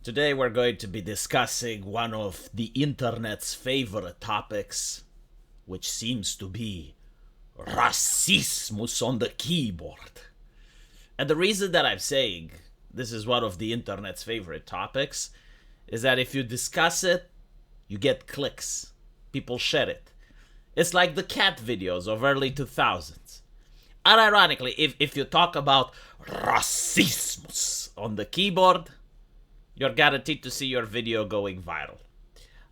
Today we're going to be discussing one of the internet's favorite topics, which seems to be racismus on the keyboard. And the reason that I'm saying this is one of the internet's favorite topics is that if you discuss it, you get clicks. People share it. It's like the cat videos of early 2000s. Unironically, if you talk about racismus on the keyboard, you're guaranteed to see your video going viral.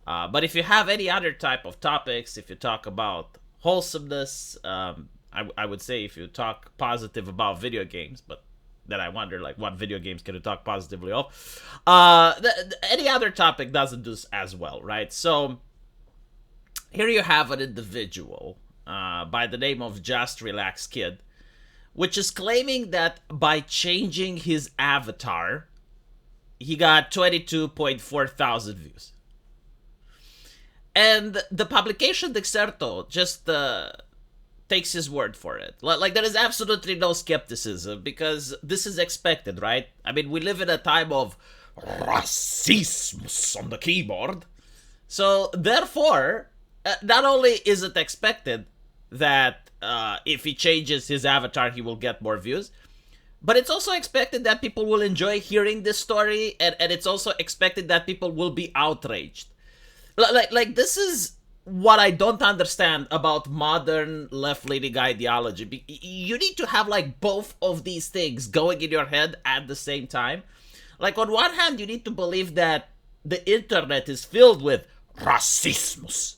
But if you have any other type of topics, if you talk about wholesomeness, I would say if you talk positive about video games, but then I wonder, like, what video games can you talk positively of? Any other topic doesn't do as well, right? So here you have an individual by the name of Just Relax Kid, which is claiming that by changing his avatar, he got 22.4 thousand views. And the publication Dexerto just takes his word for it. Like, there is absolutely no skepticism because this is expected, right? I mean, we live in a time of racism on the keyboard. So, therefore, not only is it expected that if he changes his avatar, he will get more views, but it's also expected that people will enjoy hearing this story, and it's also expected that people will be outraged. Like this is what I don't understand about modern left-leaning ideology. You need to have, like, both of these things going in your head at the same time. Like, on one hand, you need to believe that the internet is filled with racismus.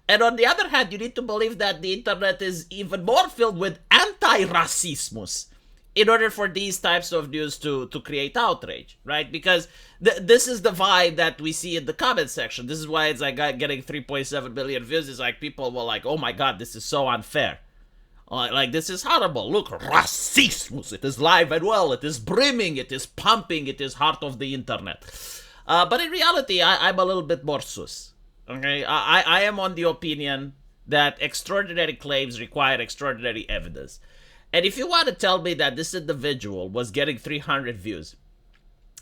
And on the other hand, you need to believe that the internet is even more filled with anti-racismus, in order for these types of news to create outrage, right? Because this is the vibe that we see in the comment section. This is why it's like getting 3.7 million views. It's like people were like, oh my god, this is so unfair. Like, this is horrible. Look, racismus. It is live and well. It is brimming. It is pumping. It is heart of the internet. But in reality, I'm a little bit more sus. Okay? I am on the opinion that extraordinary claims require extraordinary evidence. And if you want to tell me that this individual was getting 300 views,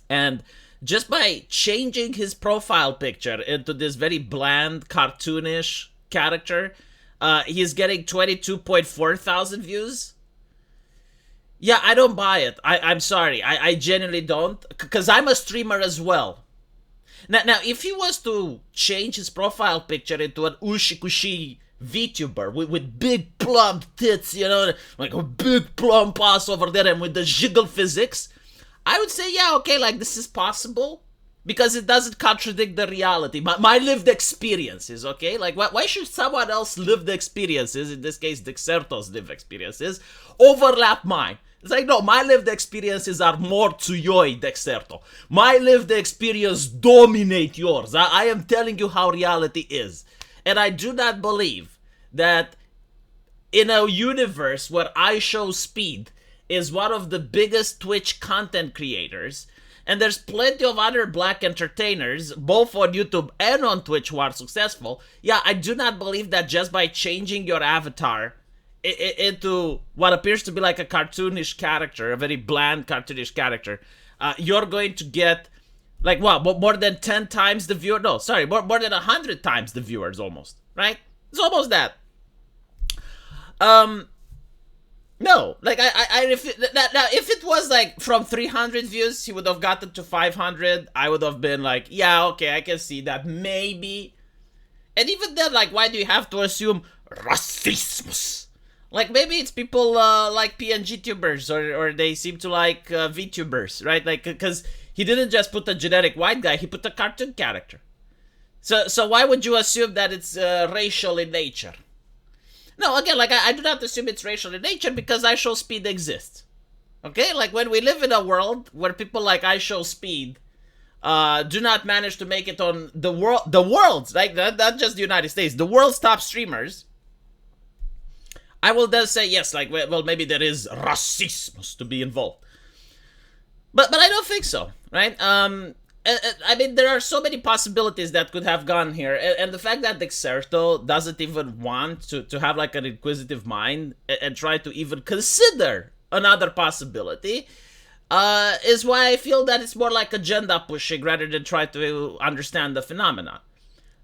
and just by changing his profile picture into this very bland, cartoonish character, he's getting 22.4 thousand views? Yeah, I don't buy it. I'm sorry. I genuinely don't, because I'm a streamer as well. Now, if he was to change his profile picture into an ushi-kushi VTuber with big plump tits, you know, like a big plump ass over there, and with the jiggle physics, I would say, yeah, okay, like, this is possible, because it doesn't contradict the reality. My lived experiences, okay? Like, why should someone else lived experiences, in this case, Dexerto's lived experiences, overlap mine? It's like, no, my lived experiences are more tsuyoi, Dexerto. My lived experience dominate yours. I am telling you how reality is. And I do not believe that in a universe where IShowSpeed is one of the biggest Twitch content creators, and there's plenty of other black entertainers, both on YouTube and on Twitch, who are successful, yeah, I do not believe that just by changing your avatar into what appears to be like a cartoonish character, a very bland cartoonish character, you're going to get, like, what, more than 10 times the viewer? No, sorry, more than 100 times the viewers, almost, right? It's almost that. No, like, if it was, like, from 300 views, he would have gotten to 500, I would have been like, yeah, okay, I can see that, maybe. And even then, like, why do you have to assume racismus? Like, maybe it's people like PNG tubers, or they seem to like VTubers, right? Like, because he didn't just put a generic white guy, he put a cartoon character. So why would you assume that it's racial in nature? No, again, like, I do not assume it's racial in nature, because IShowSpeed exists. Okay? Like, when we live in a world where people like IShowSpeed do not manage to make it on the world's, like, not just the United States, the world's top streamers, I will then say, yes, like, well, maybe there is racism to be involved. But I don't think so, right? I mean, there are so many possibilities that could have gone here, and the fact that Dexerto doesn't even want to have, like, an inquisitive mind and try to even consider another possibility is why I feel that it's more like agenda pushing rather than try to understand the phenomenon.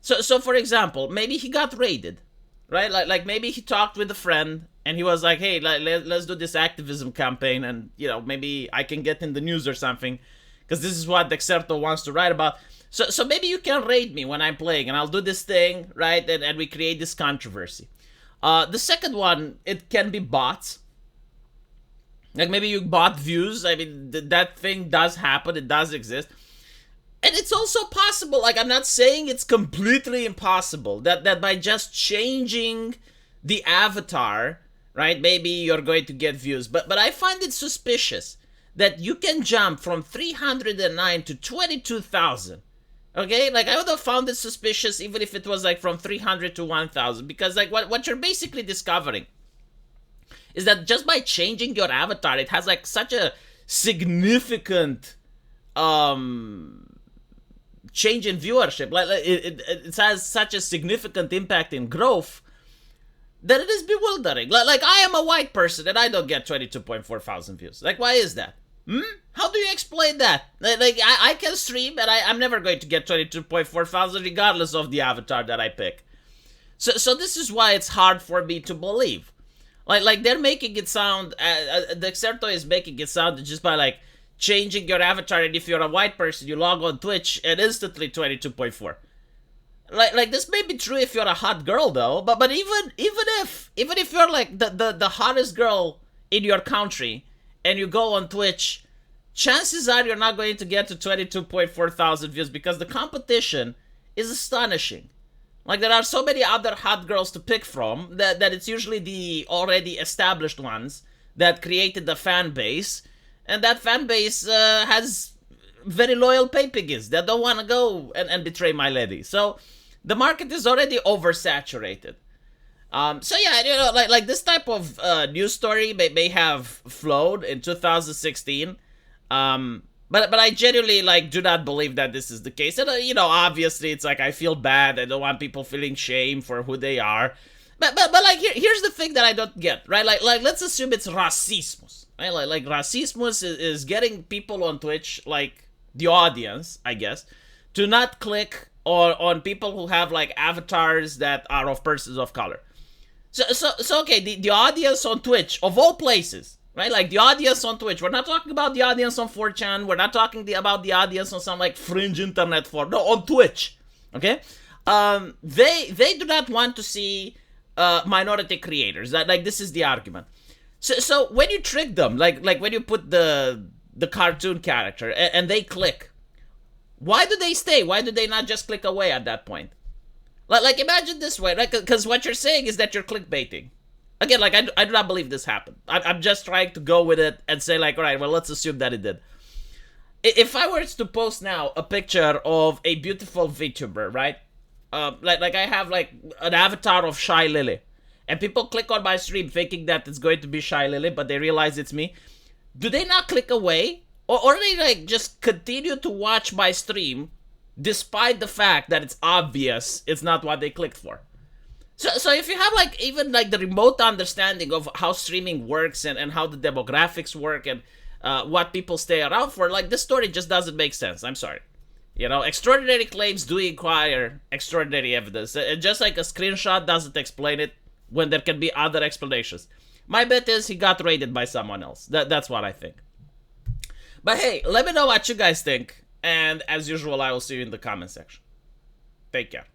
So for example, maybe he got raided, right? Like maybe he talked with a friend and he was like, hey, let's do this activism campaign, and maybe I can get in the news or something, because this is what Dexerto wants to write about. So maybe you can raid me when I'm playing, and I'll do this thing, right? And we create this controversy. The second one, it can be bots. Like maybe you bought views. I mean, that thing does happen. It does exist. And it's also possible, like I'm not saying it's completely impossible, that by just changing the avatar, right, maybe you're going to get views. But I find it suspicious that you can jump from 309 to 22,000. Okay, like I would have found it suspicious even if it was like from 300 to 1,000, because like what you're basically discovering is that just by changing your avatar, it has like such a significant change in viewership. Like it has such a significant impact in growth that it is bewildering. Like I am a white person and I don't get 22.4 thousand views. Like, why is that? How do you explain that? Like I can stream and I'm never going to get 22.4 thousand regardless of the avatar that I pick. So this is why it's hard for me to believe. Like they're making it sound, Dexerto is making it sound just by like changing your avatar, and if you're a white person, you log on Twitch and instantly 22.4. Like this may be true if you're a hot girl though, but even if you're like the hottest girl in your country and you go on Twitch, chances are you're not going to get to 22.4 thousand views, because the competition is astonishing. Like there are so many other hot girls to pick from that it's usually the already established ones that created the fan base, and that fan base has very loyal pay piggies that don't want to go and betray my lady. So the market is already oversaturated. So yeah, like this type of news story may have flowed in 2016. But I genuinely like do not believe that this is the case. And obviously it's like I feel bad. I don't want people feeling shame for who they are. But like here's the thing that I don't get, right? Like let's assume it's racismus, right? Like racismus is getting people on Twitch, like the audience, I guess, to not click on people who have like avatars that are of persons of color. So okay, the audience on Twitch of all places. Right, like the audience on Twitch. We're not talking about the audience on 4chan. We're not talking about the audience on some like fringe internet forum. No, on Twitch. Okay, they do not want to see minority creators. Like this is the argument. So when you trick them, like when you put the cartoon character and they click, why do they stay? Why do they not just click away at that point? Like imagine this way, right? Because what you're saying is that you're clickbaiting. Again, like, I do not believe this happened. I'm just trying to go with it and say, like, all right, well, let's assume that it did. If I were to post now a picture of a beautiful VTuber, right? Like I have, like, an avatar of Shy Lily. And people click on my stream thinking that it's going to be Shy Lily, but they realize it's me. Do they not click away? Or they, like, just continue to watch my stream despite the fact that it's obvious it's not what they clicked for? So if you have like even like the remote understanding of how streaming works and how the demographics work and what people stay around for, like this story just doesn't make sense. I'm sorry. Extraordinary claims do require extraordinary evidence. And just like a screenshot doesn't explain it when there can be other explanations. My bet is he got raided by someone else. That's what I think. But hey, let me know what you guys think. And as usual, I will see you in the comment section. Take care.